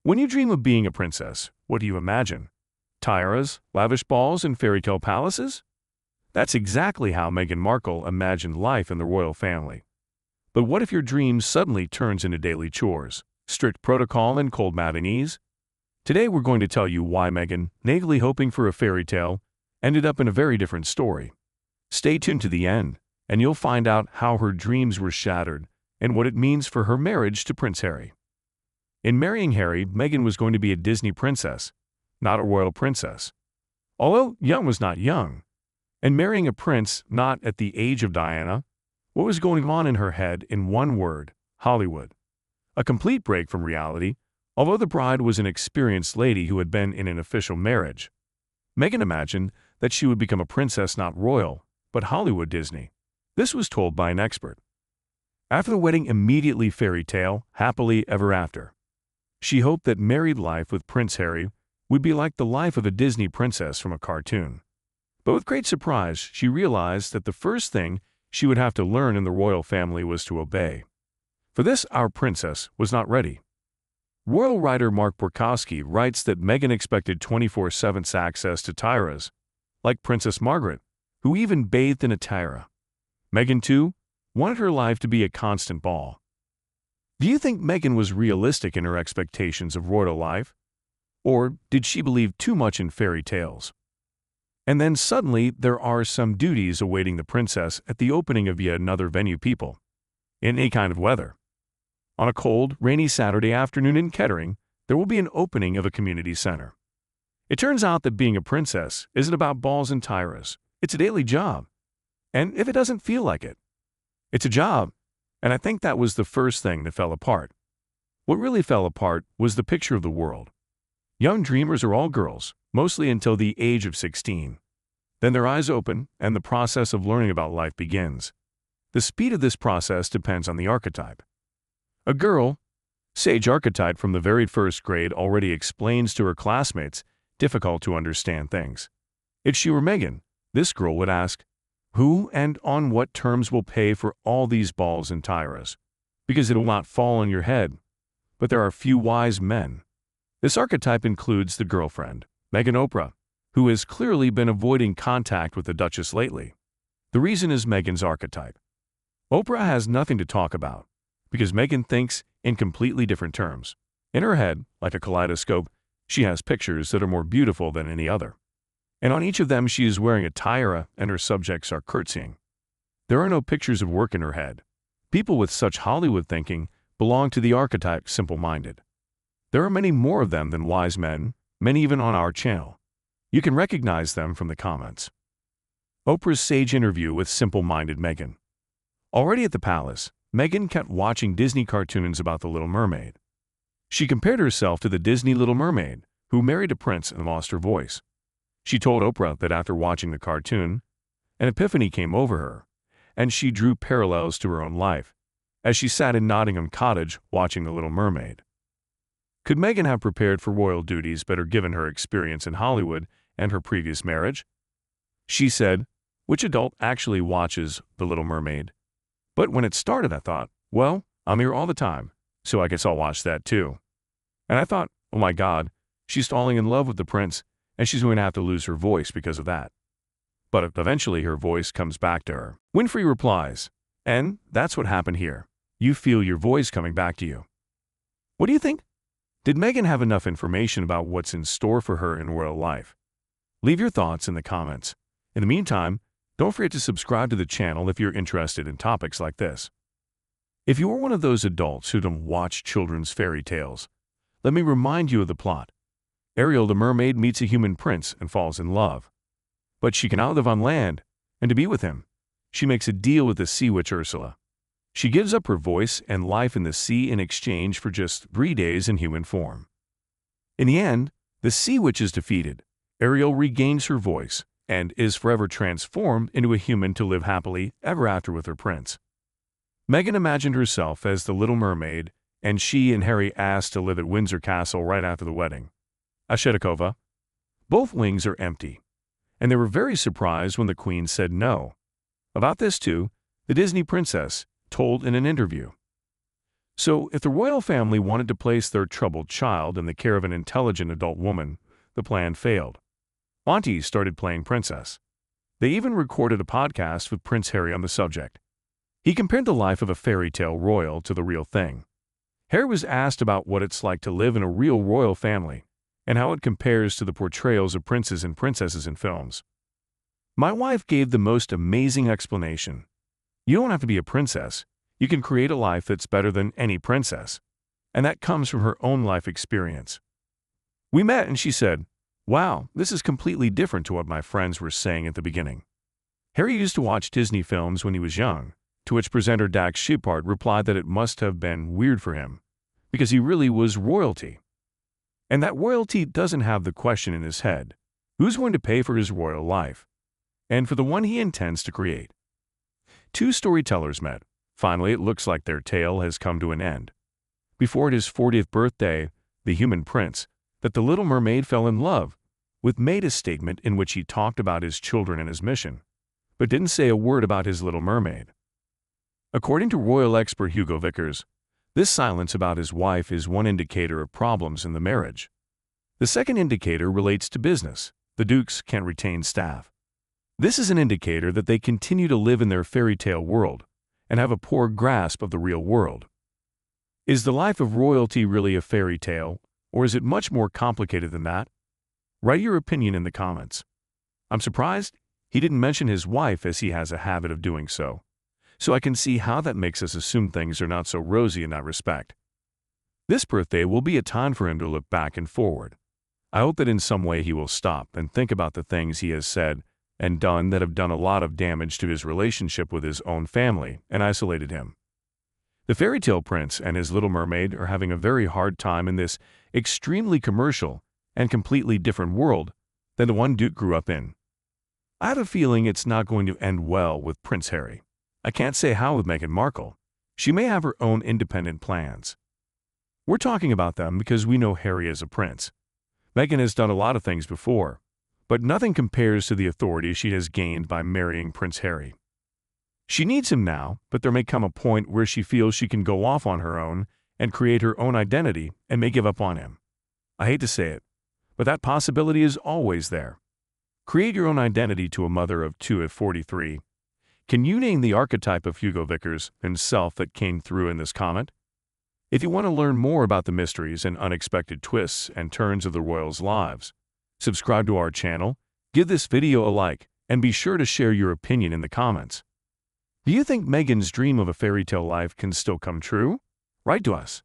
When you dream of being a princess, what do you imagine? Tiaras, lavish balls, and fairy tale palaces? That's exactly how Meghan Markle imagined life in the royal family. But what if your dream suddenly turns into daily chores, strict protocol, and cold matinees? Today we're going to tell you why Meghan, naively hoping for a fairy tale, ended up in a very different story. Stay tuned to the end, and you'll find out how her dreams were shattered and what it means for her marriage to Prince Harry. In marrying Harry, Meghan was going to be a Disney princess, not a royal princess. Although young was not young, and marrying a prince not at the age of Diana, what was going on in her head in one word: Hollywood. A complete break from reality, although the bride was an experienced lady who had been in an official marriage. Meghan imagined that she would become a princess not royal, but Hollywood Disney. This was told by an expert. After the wedding, immediately fairy tale, happily ever after. She hoped that married life with Prince Harry would be like the life of a Disney princess from a cartoon. But with great surprise, she realized that the first thing she would have to learn in the royal family was to obey. For this, our princess was not ready. Royal writer Mark Borkowski writes that Meghan expected 24/7 access to tiaras, like Princess Margaret, who even bathed in a tiara. Meghan, too, wanted her life to be a constant ball. Do you think Meghan was realistic in her expectations of royal life? Or did she believe too much in fairy tales? And then suddenly there are some duties awaiting the princess at the opening of yet another venue. People, in any kind of weather. On a cold, rainy Saturday afternoon in Kettering, there will be an opening of a community center. It turns out that being a princess isn't about balls and tiaras. It's a daily job. And if it doesn't feel like it, it's a job. And I think that was the first thing that fell apart. What really fell apart was the picture of the world. Young dreamers are all girls, mostly until the age of 16. Then their eyes open, and the process of learning about life begins. The speed of this process depends on the archetype. A girl, sage archetype from the very first grade, already explains to her classmates difficult to understand things. If she were Meghan, this girl would ask, who and on what terms will pay for all these balls and tiaras? Because it will not fall on your head. But there are few wise men. This archetype includes the girlfriend, Meghan Oprah, who has clearly been avoiding contact with the Duchess lately. The reason is Meghan's archetype. Oprah has nothing to talk about, because Meghan thinks in completely different terms. In her head, like a kaleidoscope, she has pictures that are more beautiful than any other. And on each of them she is wearing a tiara and her subjects are curtsying. There are no pictures of work in her head. People with such Hollywood thinking belong to the archetype simple-minded. There are many more of them than wise men, many even on our channel. You can recognize them from the comments. Oprah's sage interview with simple-minded Meghan. Already at the palace, Meghan kept watching Disney cartoons about the Little Mermaid. She compared herself to the Disney Little Mermaid, who married a prince and lost her voice. She told Oprah that after watching the cartoon, an epiphany came over her, and she drew parallels to her own life, as she sat in Nottingham Cottage watching The Little Mermaid. Could Meghan have prepared for royal duties better given her experience in Hollywood and her previous marriage? She said, which adult actually watches The Little Mermaid? But when it started, I thought, well, I'm here all the time, so I guess I'll watch that too. And I thought, oh my God, she's falling in love with the prince, and she's going to have to lose her voice because of that. But eventually her voice comes back to her. Winfrey replies, and that's what happened here. You feel your voice coming back to you. What do you think? Did Meghan have enough information about what's in store for her in royal life? Leave your thoughts in the comments. In the meantime, don't forget to subscribe to the channel if you're interested in topics like this. If you're one of those adults who don't watch children's fairy tales, let me remind you of the plot. Ariel the mermaid meets a human prince and falls in love. But she cannot live on land, and to be with him, she makes a deal with the sea witch Ursula. She gives up her voice and life in the sea in exchange for just 3 days in human form. In the end, the sea witch is defeated. Ariel regains her voice and is forever transformed into a human to live happily ever after with her prince. Meghan imagined herself as the Little Mermaid, and she and Harry asked to live at Windsor Castle right after the wedding. Ashedakova. Both wings are empty, and they were very surprised when the Queen said no. About this too, the Disney princess told in an interview. So, if the royal family wanted to place their troubled child in the care of an intelligent adult woman, the plan failed. Aunties started playing princess. They even recorded a podcast with Prince Harry on the subject. He compared the life of a fairy tale royal to the real thing. Harry was asked about what it's like to live in a real royal family and how it compares to the portrayals of princes and princesses in films. My wife gave the most amazing explanation. You don't have to be a princess. You can create a life that's better than any princess. And that comes from her own life experience. We met and she said, "Wow, this is completely different to what my friends were saying at the beginning." Harry used to watch Disney films when he was young, to which presenter Dax Shepard replied that it must have been weird for him, because he really was royalty. And that royalty doesn't have the question in his head, who's going to pay for his royal life? And for the one he intends to create. Two storytellers met. Finally, it looks like their tale has come to an end. Before his 40th birthday, the human prince, that the Little Mermaid fell in love with, made a statement in which he talked about his children and his mission, but didn't say a word about his Little Mermaid. According to royal expert Hugo Vickers, this silence about his wife is one indicator of problems in the marriage. The second indicator relates to business. The dukes can't retain staff. This is an indicator that they continue to live in their fairy tale world and have a poor grasp of the real world. Is the life of royalty really a fairy tale, or is it much more complicated than that? Write your opinion in the comments. I'm surprised he didn't mention his wife, as he has a habit of doing so. So I can see how that makes us assume things are not so rosy in that respect. This birthday will be a time for him to look back and forward. I hope that in some way he will stop and think about the things he has said and done that have done a lot of damage to his relationship with his own family and isolated him. The fairy tale prince and his Little Mermaid are having a very hard time in this extremely commercial and completely different world than the one Duke grew up in. I have a feeling it's not going to end well with Prince Harry. I can't say how with Meghan Markle. She may have her own independent plans. We're talking about them because we know Harry is a prince. Meghan has done a lot of things before, but nothing compares to the authority she has gained by marrying Prince Harry. She needs him now, but there may come a point where she feels she can go off on her own and create her own identity and may give up on him. I hate to say it, but that possibility is always there. Create your own identity to a mother of two at 43. Can you name the archetype of Hugo Vickers himself that came through in this comment? If you want to learn more about the mysteries and unexpected twists and turns of the royals' lives, subscribe to our channel, give this video a like, and be sure to share your opinion in the comments. Do you think Meghan's dream of a fairy tale life can still come true? Write to us.